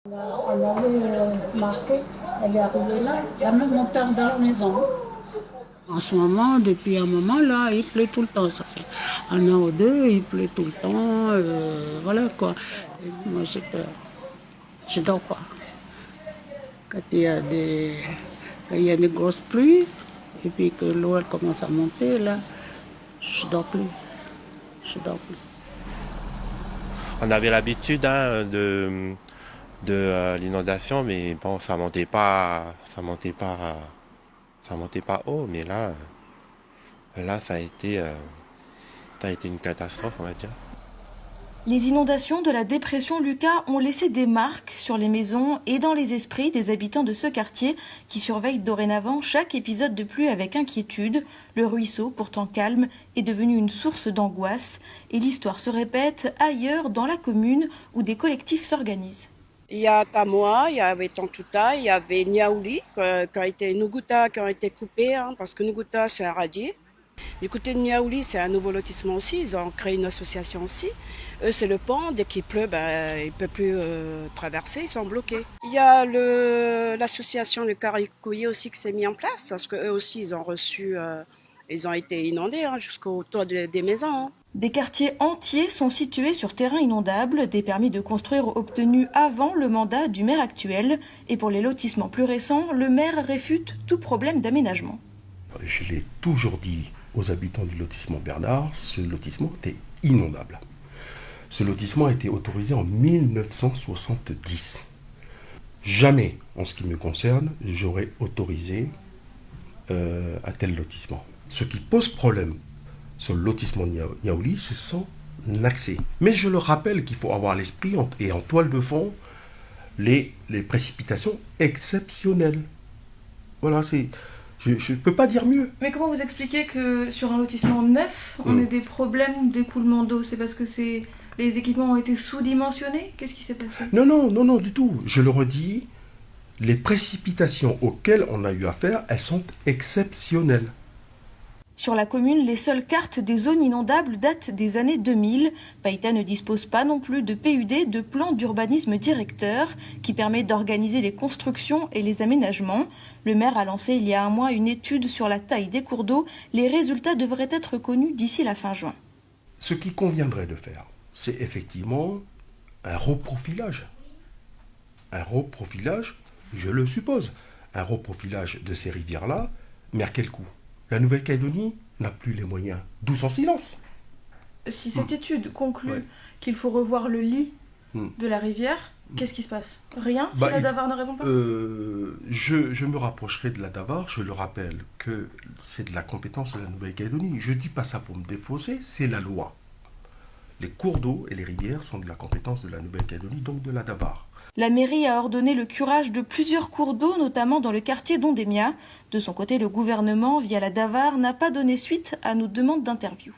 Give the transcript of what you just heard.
On avait marqué, elle est arrivée là, il y a même montagne dans la maison. En ce moment, depuis un moment, là, il pleut tout le temps. Ça fait un an ou deux, il pleut tout le temps. Voilà quoi. Et moi, j'ai peur. Je dors pas. Quand quand il y a des grosses pluies, et puis que l'eau elle commence à monter, là, je dors plus. Je dors plus. On avait l'habitude de l'inondation, mais bon, ça montait pas haut. Mais là, ça a été une catastrophe, on va dire. Les inondations de la dépression Lucas ont laissé des marques sur les maisons et dans les esprits des habitants de ce quartier qui surveillent dorénavant chaque épisode de pluie avec inquiétude. Le ruisseau, pourtant calme, est devenu une source d'angoisse et l'histoire se répète ailleurs dans la commune où des collectifs s'organisent. Il y a Tamoa, il y avait Tontouta, il y avait Niaouli, qui a été Nuguta, qui ont été coupés, hein, parce que Nuguta, c'est un radier. Du côté de Niaouli, c'est un nouveau lotissement aussi. Ils ont créé une association aussi. Eux, c'est le pont. Dès qu'il pleut, ils ne peuvent plus traverser. Ils sont bloqués. Il y a l'association Le Caricoui aussi qui s'est mis en place. Parce qu'eux aussi, ils ont reçu... ils ont été inondés hein, jusqu'au toit des maisons. Hein. Des quartiers entiers sont situés sur terrain inondable, des permis de construire obtenus avant le mandat du maire actuel. Et pour les lotissements plus récents, le maire réfute tout problème d'aménagement. Je l'ai toujours dit aux habitants du lotissement Bernard, ce lotissement était inondable. Ce lotissement a été autorisé en 1970. Jamais, en ce qui me concerne, j'aurais autorisé un tel lotissement. Ce qui pose problème sur le lotissement Niaouli, c'est son accès. Mais je le rappelle qu'il faut avoir à l'esprit et en toile de fond les précipitations exceptionnelles. Voilà, c'est... Je ne peux pas dire mieux. Mais comment vous expliquez que sur un lotissement neuf, on ait des problèmes d'écoulement d'eau? C'est parce que les équipements ont été sous-dimensionnés? Qu'est-ce qui s'est passé? Non, du tout. Je le redis, les précipitations auxquelles on a eu affaire, elles sont exceptionnelles. Sur la commune, les seules cartes des zones inondables datent des années 2000. Païta ne dispose pas non plus de PUD, de plan d'urbanisme directeur, qui permet d'organiser les constructions et les aménagements. Le maire a lancé il y a un mois une étude sur la taille des cours d'eau. Les résultats devraient être connus d'ici la fin juin. Ce qui conviendrait de faire, c'est effectivement un reprofilage. Un reprofilage, je le suppose, un reprofilage de ces rivières-là, mais à quel coût? La Nouvelle-Calédonie n'a plus les moyens, d'où son silence. Si cette étude conclut qu'il faut revoir le lit de la rivière, qu'est-ce qui se passe? Rien si la DAVAR ne répond pas? Je me rapprocherai de la DAVAR, je le rappelle que c'est de la compétence de la Nouvelle-Calédonie. Je ne dis pas ça pour me défausser, c'est la loi. Les cours d'eau et les rivières sont de la compétence de la Nouvelle-Calédonie, donc de la DAVAR. La mairie a ordonné le curage de plusieurs cours d'eau, notamment dans le quartier d'Ondémia. De son côté, le gouvernement, via la DAVAR, n'a pas donné suite à nos demandes d'interview.